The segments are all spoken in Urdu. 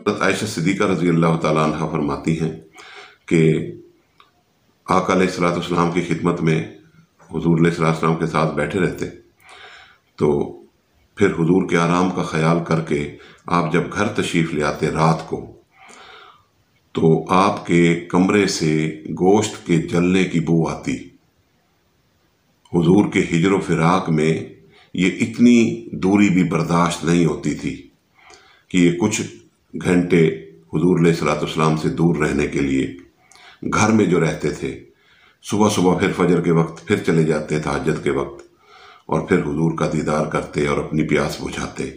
حضرت عائشہ صدیقہ رضی اللہ تعالیٰ عنہ فرماتی ہیں کہ آقا علیہ الصلوۃ والسلام کی خدمت میں حضور علیہ الصلوۃ والسلام کے ساتھ بیٹھے رہتے، تو پھر حضور کے آرام کا خیال کر کے آپ جب گھر تشریف لے آتے رات کو، تو آپ کے کمرے سے گوشت کے جلنے کی بو آتی۔ حضور کے ہجر و فراق میں یہ اتنی دوری بھی برداشت نہیں ہوتی تھی کہ یہ کچھ گھنٹے حضور علیہ الصلوۃ والسلام سے دور رہنے کے لیے گھر میں جو رہتے تھے، صبح صبح پھر فجر کے وقت پھر چلے جاتے تہجد کے وقت، اور پھر حضور کا دیدار کرتے اور اپنی پیاس بجھاتے۔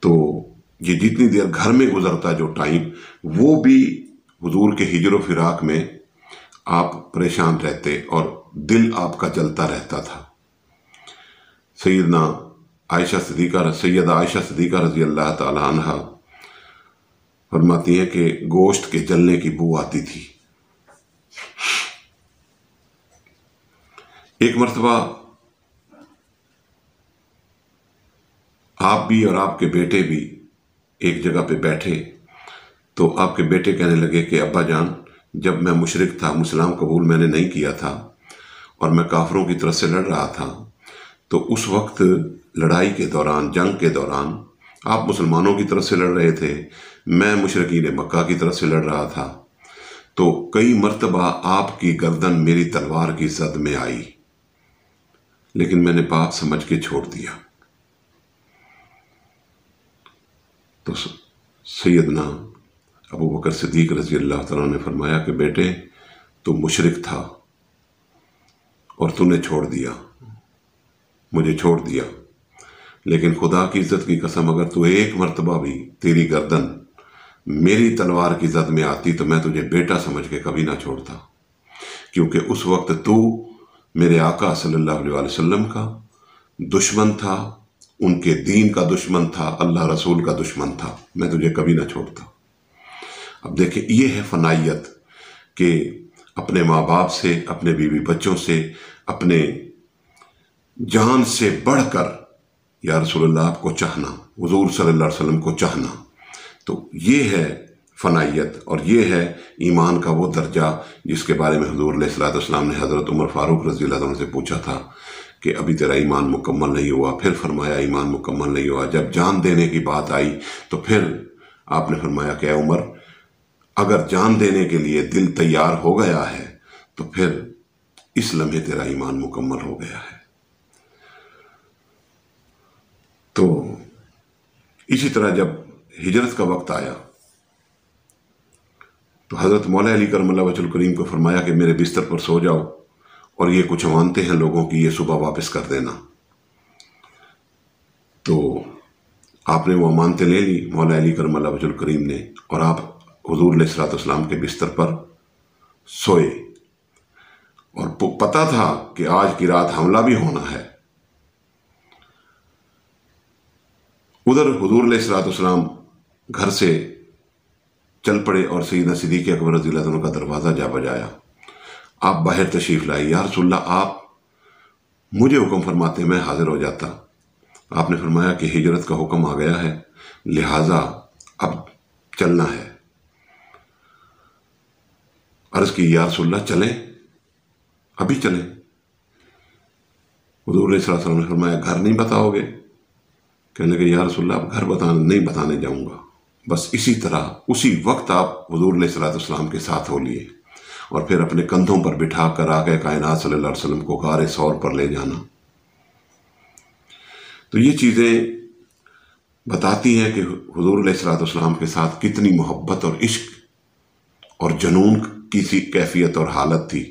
تو یہ جتنی دیر گھر میں گزرتا جو ٹائم، وہ بھی حضور کے ہجر و فراق میں آپ پریشان رہتے اور دل آپ کا جلتا رہتا تھا۔ سیدہ عائشہ صدیقہ رضی اللہ تعالی عنہ فرماتی ہیں کہ گوشت کے جلنے کی بو آتی تھی۔ ایک مرتبہ آپ بھی اور آپ کے بیٹے بھی ایک جگہ پہ بیٹھے، تو آپ کے بیٹے کہنے لگے کہ ابا جان، جب میں مشرک تھا، اسلام قبول میں نے نہیں کیا تھا اور میں کافروں کی طرف سے لڑ رہا تھا، تو اس وقت لڑائی کے دوران، جنگ کے دوران آپ مسلمانوں کی طرف سے لڑ رہے تھے، میں مشرکین مکہ کی طرف سے لڑ رہا تھا، تو کئی مرتبہ آپ کی گردن میری تلوار کی زد میں آئی، لیکن میں نے پاک سمجھ کے چھوڑ دیا۔ تو سیدنا ابو بکر صدیق رضی اللہ تعالیٰ نے فرمایا کہ بیٹے، تو مشرک تھا اور تو نے چھوڑ دیا، مجھے چھوڑ دیا، لیکن خدا کی عزت کی قسم اگر تو ایک مرتبہ بھی تیری گردن میری تلوار کی زد میں آتی تو میں تجھے بیٹا سمجھ کے کبھی نہ چھوڑتا، کیونکہ اس وقت تو میرے آقا صلی اللہ علیہ وسلم کا دشمن تھا، ان کے دین کا دشمن تھا، اللہ رسول کا دشمن تھا، میں تجھے کبھی نہ چھوڑتا۔ اب دیکھیں، یہ ہے فنائیت کہ اپنے ماں باپ سے، اپنے بیوی بچوں سے، اپنے جان سے بڑھ کر یا رسول اللہ آپ کو چاہنا، حضور صلی اللہ علیہ وسلم کو چاہنا، تو یہ ہے فنائیت، اور یہ ہے ایمان کا وہ درجہ جس کے بارے میں حضور علیہ الصلوۃ والسلام نے حضرت عمر فاروق رضی اللہ عنہ سے پوچھا تھا کہ ابھی تیرا ایمان مکمل نہیں ہوا، پھر فرمایا ایمان مکمل نہیں ہوا۔ جب جان دینے کی بات آئی تو پھر آپ نے فرمایا کہ اے عمر، اگر جان دینے کے لیے دل تیار ہو گیا ہے تو پھر اس لمحے تیرا ایمان مکمل ہو گیا ہے۔ تو اسی طرح جب ہجرت کا وقت آیا تو حضرت مولا علی کرم اللہ وجہ الکریم کو فرمایا کہ میرے بستر پر سو جاؤ، اور یہ کچھ امانتیں ہیں لوگوں کی، یہ صبح واپس کر دینا۔ تو آپ نے وہ امانتیں لے لی مولا علی کرم اللہ وجہ الکریم نے، اور آپ حضور علیہ الصلوۃ والسلام کے بستر پر سوئے، اور پتہ تھا کہ آج کی رات حملہ بھی ہونا ہے۔ ادھر حضور علیہ الصلوۃ والسلام گھر سے چل پڑے اور سیدنا صدیق اکبر رضی اللہ عنہ کا دروازہ جا بجایا۔ آپ باہر تشریف لائے، یا رسول اللہ آپ مجھے حکم فرماتے میں حاضر ہو جاتا۔ آپ نے فرمایا کہ ہجرت کا حکم آ گیا ہے، لہٰذا اب چلنا ہے۔ عرض کی، یا رسول اللہ چلیں، ابھی چلیں؟ حضور علیہ الصلوۃ والسلام نے فرمایا گھر نہیں بتاؤ گے؟ کہنے لگے یا رسول اللہ اب گھر نہیں بتانے جاؤں گا۔ بس اسی طرح اسی وقت آپ حضور علیہ الصلوۃ والسلام کے ساتھ ہو لیے، اور پھر اپنے کندھوں پر بٹھا کر آقا کائنات صلی اللہ علیہ وسلم کو غار ثور پر لے جانا۔ تو یہ چیزیں بتاتی ہیں کہ حضور علیہ الصلوۃ والسلام کے ساتھ کتنی محبت اور عشق اور جنون کی سی کیفیت اور حالت تھی۔